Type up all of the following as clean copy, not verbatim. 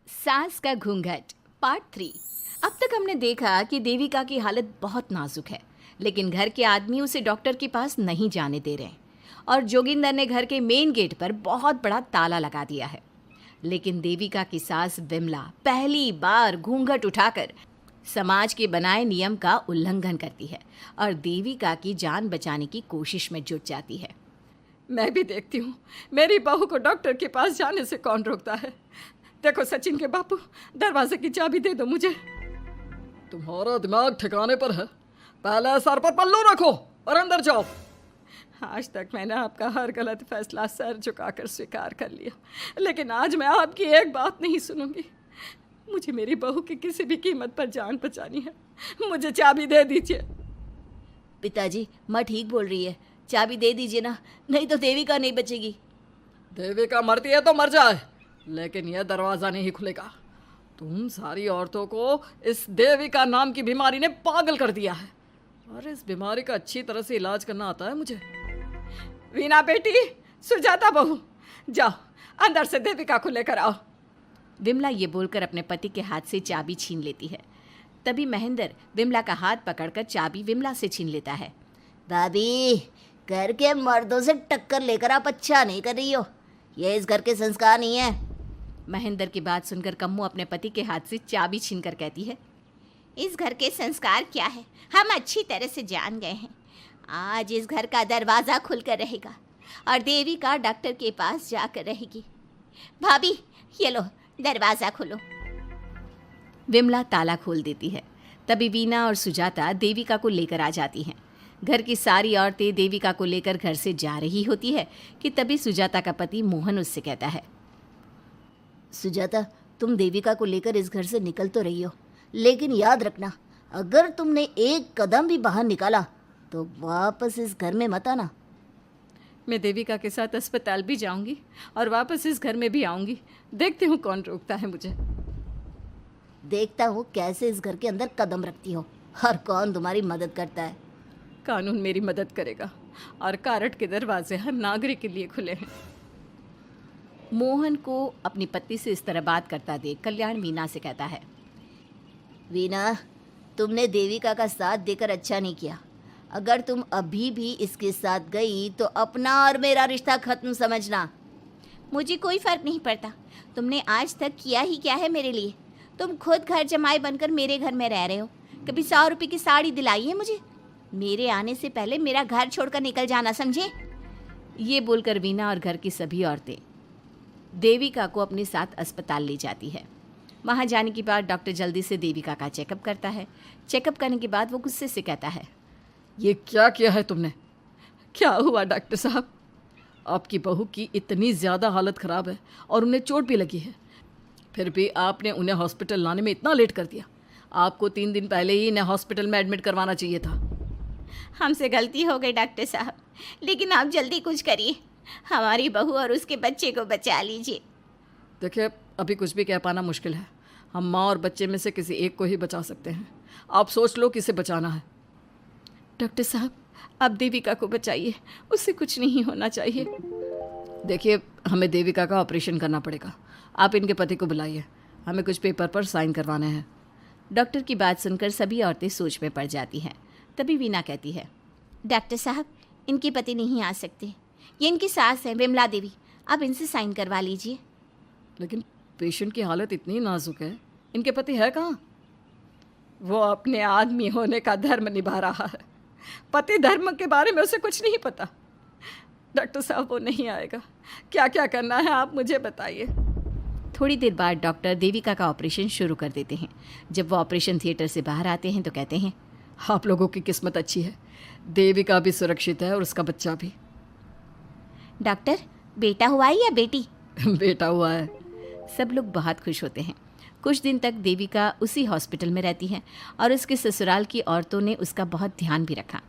सास का घूंघट पार्ट 3। अब तक हमने देखा कि देविका की हालत बहुत नाजुक है, लेकिन घर के आदमी उसे डॉक्टर के पास नहीं जाने दे रहे और जोगिंदर ने घर के मेन गेट पर बहुत बड़ा ताला लगा दिया है। लेकिन देविका की सास विमला पहली बार घूंघट उठाकर समाज के बनाए नियम का उल्लंघन करती है और देविका की जान बचाने की कोशिश में जुट जाती है। मैं भी देखती हूँ मेरी बहू को डॉक्टर के पास जाने से कौन रोकता है। देखो सचिन के बापू, दरवाजे की चाबी दे दो मुझे। तुम्हारा दिमाग ठिकाने पर है? पहले सर पर पल्लू रखो और अंदर जाओ। आज तक मैंने आपका हर गलत फैसला सर झुकाकर स्वीकार कर लिया, लेकिन आज मैं आपकी एक बात नहीं सुनूंगी। मुझे मेरी बहू की किसी भी कीमत पर जान बचानी है। मुझे चाबी दे दीजिए। पिताजी, माँ ठीक बोल रही है, चाबी दे दीजिए ना, नहीं तो देविका नहीं बचेगी। देविका मरती है तो मर जाए, लेकिन यह दरवाज़ा नहीं खुलेगा। तुम सारी औरतों को इस देविका नाम की बीमारी ने पागल कर दिया है, और इस बीमारी का अच्छी तरह से इलाज करना आता है मुझे। वीना बेटी, सुजाता बहू, जाओ अंदर से देविका को लेकर आओ। विमला ये बोलकर अपने पति के हाथ से चाबी छीन लेती है। तभी महेंद्र विमला का हाथ पकड़कर चाबी विमला से छीन लेता है। भाभी, घर के मर्दों से टक्कर लेकर आप अच्छा नहीं कर रही हो। ये इस घर के संस्कार नहीं है। महेंद्र की बात सुनकर कम्मू अपने पति के हाथ से चाबी छीनकर कहती है, इस घर के संस्कार क्या है हम अच्छी तरह से जान गए हैं। आज इस घर का दरवाज़ा खुलकर रहेगा और देविका डॉक्टर के पास जाकर रहेगी। भाभी, ये लो दरवाज़ा खोलो। विमला ताला खोल देती है। तभी वीना और सुजाता देविका को लेकर आ जाती हैं। घर की सारी औरतें देविका को लेकर घर से जा रही होती है कि तभी सुजाता का पति मोहन उससे कहता है, सुजाता, तुम देविका को लेकर इस घर से निकल तो रही हो, लेकिन याद रखना, अगर तुमने एक कदम भी बाहर निकाला तो वापस इस घर में मत आना। मैं देविका के साथ अस्पताल भी जाऊंगी और वापस इस घर में भी आऊंगी। देखती हूँ कौन रोकता है मुझे। देखता हूँ कैसे इस घर के अंदर कदम रखती हो और कौन तुम्हारी मदद करता है। कानून मेरी मदद करेगा और कारट के दरवाजे हर नागरिक के लिए खुले हैं। मोहन को अपनी पत्नी से इस तरह बात करता देख कल्याण वीना से कहता है, वीना, तुमने देविका का साथ देकर अच्छा नहीं किया। अगर तुम अभी भी इसके साथ गई तो अपना और मेरा रिश्ता खत्म समझना। मुझे कोई फ़र्क नहीं पड़ता। तुमने आज तक किया ही क्या है मेरे लिए। तुम खुद घर जमाई बनकर मेरे घर में रह रहे हो। कभी 100 रुपये की साड़ी दिलाई है मुझे? मेरे आने से पहले मेरा घर छोड़कर निकल जाना, समझे? ये बोलकर वीना और घर की सभी औरतें देविका को अपने साथ अस्पताल ले जाती है। वहाँ जाने के बाद डॉक्टर जल्दी से देविका का चेकअप करता है। चेकअप करने के बाद वो गुस्से से कहता है, ये क्या किया है तुमने? क्या हुआ डॉक्टर साहब? आपकी बहू की इतनी ज़्यादा हालत ख़राब है और उन्हें चोट भी लगी है, फिर भी आपने उन्हें हॉस्पिटल लाने में इतना लेट कर दिया। आपको 3 दिन पहले ही इन्हें हॉस्पिटल में एडमिट करवाना चाहिए था। हमसे गलती हो गई डॉक्टर साहब, लेकिन आप जल्दी कुछ करिए। हमारी बहू और उसके बच्चे को बचा लीजिए। देखिए, अभी कुछ भी कह पाना मुश्किल है। हम माँ और बच्चे में से किसी एक को ही बचा सकते हैं। आप सोच लो किसे बचाना है। डॉक्टर साहब, आप देविका को बचाइए, उससे कुछ नहीं होना चाहिए। देखिए, हमें देविका का ऑपरेशन करना पड़ेगा। आप इनके पति को बुलाइए, हमें कुछ पेपर पर साइन करवाने हैं। डॉक्टर की बात सुनकर सभी औरतें सोच में पड़ जाती हैं। तभी वीना कहती है, डॉक्टर साहब, इनके पति नहीं आ सकते। ये इनकी सास है विमला देवी, आप इनसे साइन करवा लीजिए। लेकिन पेशेंट की हालत इतनी नाजुक है, इनके पति है कहाँ? वो अपने आदमी होने का धर्म निभा रहा है। पति धर्म के बारे में उसे कुछ नहीं पता। डॉक्टर साहब, वो नहीं आएगा। क्या क्या करना है आप मुझे बताइए। थोड़ी देर बाद डॉक्टर देविका का ऑपरेशन शुरू कर देते हैं। जब वो ऑपरेशन थिएटर से बाहर आते हैं तो कहते हैं, आप लोगों की किस्मत अच्छी है, देविका भी सुरक्षित है और उसका बच्चा भी। डॉक्टर, बेटा हुआ है या बेटी? बेटा हुआ है। सब लोग बहुत खुश होते हैं। कुछ दिन तक देविका उसी हॉस्पिटल में रहती है और उसके ससुराल की औरतों ने उसका बहुत ध्यान भी रखा।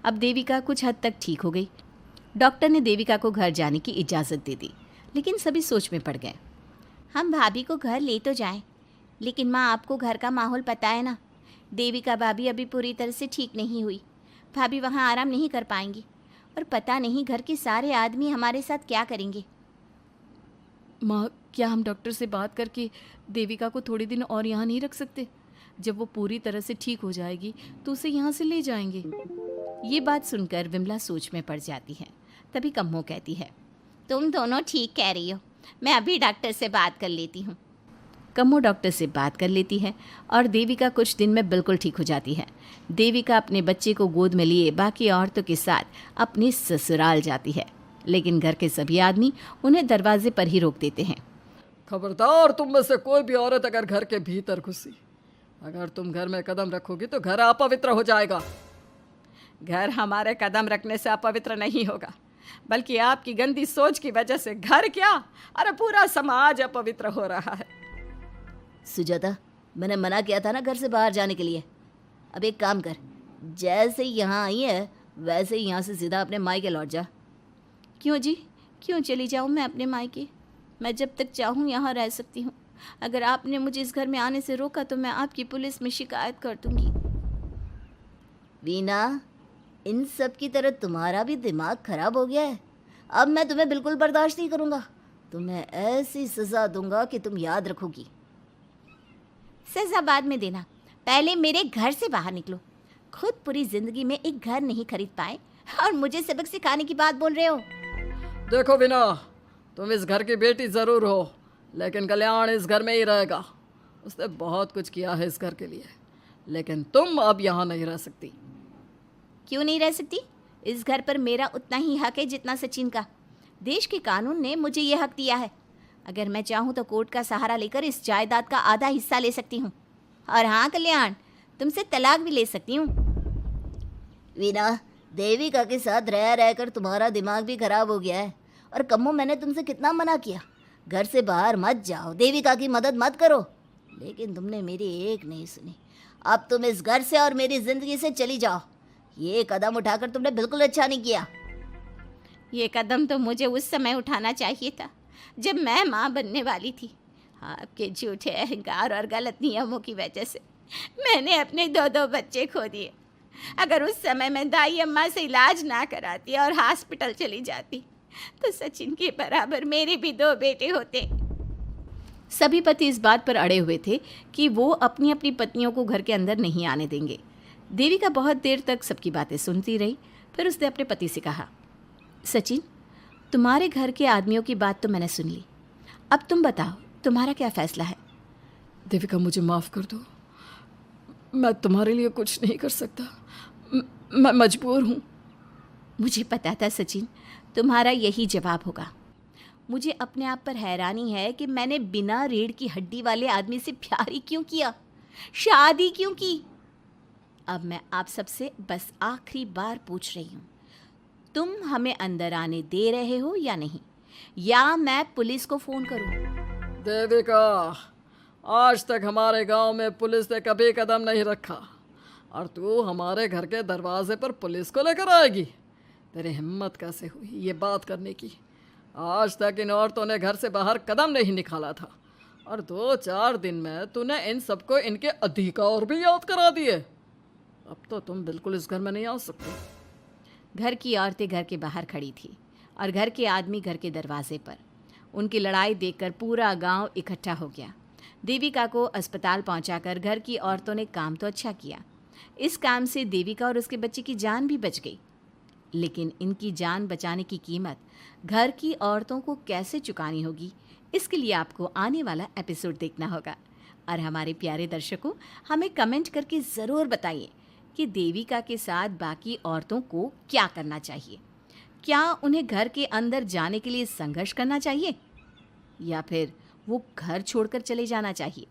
अब देविका कुछ हद तक ठीक हो गई। डॉक्टर ने देविका को घर जाने की इजाज़त दे दी, लेकिन सभी सोच में पड़ गए। हम भाभी को घर ले तो जाएं, लेकिन माँ, आपको घर का माहौल पता है ना। देविका भाभी अभी पूरी तरह से ठीक नहीं हुई। भाभी वहाँ आराम नहीं कर पाएंगी और पता नहीं घर के सारे आदमी हमारे साथ क्या करेंगे। माँ, क्या हम डॉक्टर से बात करके देविका को थोड़े दिन और यहाँ नहीं रख सकते? जब वो पूरी तरह से ठीक हो जाएगी तो उसे यहाँ से ले जाएंगे। ये बात सुनकर विमला सोच में पड़ जाती है। तभी कम्मो कहती है, तुम दोनों ठीक कह रही हो, मैं अभी डॉक्टर से बात कर लेती हूँ। कम्मो डॉक्टर से बात कर लेती है और देविका कुछ दिन में बिल्कुल ठीक हो जाती है। देविका अपने बच्चे को गोद में लिए बाकी औरतों के साथ अपने ससुराल जाती है, लेकिन घर के सभी आदमी उन्हें दरवाजे पर ही रोक देते हैं। खबरदार, तुम में से कोई भी औरत अगर घर के भीतर घुसी, अगर तुम घर में कदम रखोगी तो घर अपवित्र हो जाएगा। घर हमारे कदम रखने से अपवित्र नहीं होगा, बल्कि आपकी गंदी सोच की वजह से घर क्या, अरे पूरा समाज अपवित्र हो रहा है। सुजाता, मैंने मना किया था ना घर से बाहर जाने के लिए। अब एक काम कर, जैसे यहाँ आई है वैसे ही यहाँ से सीधा अपने मायके लौट जा। क्यों जी, क्यों चली जाऊँ मैं अपने मायके? मैं जब तक चाहूँ यहाँ रह सकती हूँ। अगर आपने मुझे इस घर में आने से रोका तो मैं आपकी पुलिस में शिकायत कर दूँगी। वीना, इन सब की तरह तुम्हारा भी दिमाग खराब हो गया है। अब मैं तुम्हें बिल्कुल बर्दाश्त नहीं करूँगा। तुम्हें ऐसी सज़ा दूंगा कि तुम याद रखोगी। सज़ा बाद में देना, पहले मेरे घर से बाहर निकलो। खुद पूरी जिंदगी में एक घर नहीं खरीद पाए और मुझे सबक सिखाने की बात बोल रहे हो। देखो वीना, तुम इस घर की बेटी ज़रूर हो, लेकिन कल्याण इस घर में ही रहेगा। उसने बहुत कुछ किया है इस घर के लिए, लेकिन तुम अब यहाँ नहीं रह सकती। क्यों नहीं रह सकती? इस घर पर मेरा उतना ही हक है जितना सचिन का। देश के कानून ने मुझे ये हक दिया है। अगर मैं चाहूँ तो कोर्ट का सहारा लेकर इस जायदाद का आधा हिस्सा ले सकती हूँ। और हाँ कल्याण, तुमसे तलाक भी ले सकती हूँ। वीना, देविका के साथ रह रहकर तुम्हारा दिमाग भी खराब हो गया है। और कम्मो, मैंने तुमसे कितना मना किया, घर से बाहर मत जाओ, देविका की मदद मत करो, लेकिन तुमने मेरी एक नहीं सुनी। अब तुम इस घर से और मेरी ज़िंदगी से चली जाओ। ये कदम उठाकर तुमने बिल्कुल अच्छा नहीं किया। ये कदम तो मुझे उस समय उठाना चाहिए था जब मैं माँ बनने वाली थी। आपके झूठे अहंकार और गलत नियमों की वजह से मैंने अपने दो बच्चे खो दिए। अगर उस समय मैं दाई अम्मा से इलाज ना कराती और हॉस्पिटल चली जाती तो सचिन के बराबर मेरे भी 2 बेटे होते। सभी पति इस बात पर अड़े हुए थे कि वो अपनी अपनी पत्नियों को घर के अंदर नहीं आने देंगे। देविका बहुत देर तक सबकी बातें सुनती रही। फिर उसने अपने पति से कहा, सचिन, तुम्हारे घर के आदमियों की बात तो मैंने सुन ली। अब तुम बताओ, तुम्हारा क्या फैसला है? देविका, मुझे माफ़ कर दो, मैं तुम्हारे लिए कुछ नहीं कर सकता, मैं मजबूर हूँ। मुझे पता था सचिन, तुम्हारा यही जवाब होगा। मुझे अपने आप पर हैरानी है कि मैंने बिना रीढ़ की हड्डी वाले आदमी से प्यार ही क्यों किया, शादी क्यों की। अब मैं आप सबसे बस आखिरी बार पूछ रही हूँ, तुम हमें अंदर आने दे रहे हो या नहीं, या मैं पुलिस को फ़ोन करूँ? देविका, आज तक हमारे गांव में पुलिस ने कभी कदम नहीं रखा और तू हमारे घर के दरवाजे पर पुलिस को लेकर आएगी? तेरी हिम्मत कैसे हुई ये बात करने की? आज तक इन औरतों ने घर से बाहर कदम नहीं निकाला था और 2-4 दिन में तूने इन सबको इनके अधिकार भी याद करा दिए। अब तो तुम बिल्कुल इस घर में नहीं आ सकते। घर की औरतें घर के बाहर खड़ी थी और घर के आदमी घर के दरवाजे पर। उनकी लड़ाई देखकर पूरा गांव इकट्ठा हो गया। देविका को अस्पताल पहुंचाकर घर की औरतों ने काम तो अच्छा किया। इस काम से देविका और उसके बच्चे की जान भी बच गई, लेकिन इनकी जान बचाने की कीमत घर की औरतों को कैसे चुकानी होगी, इसके लिए आपको आने वाला एपिसोड देखना होगा। और हमारे प्यारे दर्शकों, हमें कमेंट करके ज़रूर बताइए कि देविका के साथ बाकी औरतों को क्या करना चाहिए। क्या उन्हें घर के अंदर जाने के लिए संघर्ष करना चाहिए या फिर वो घर छोड़कर चले जाना चाहिए?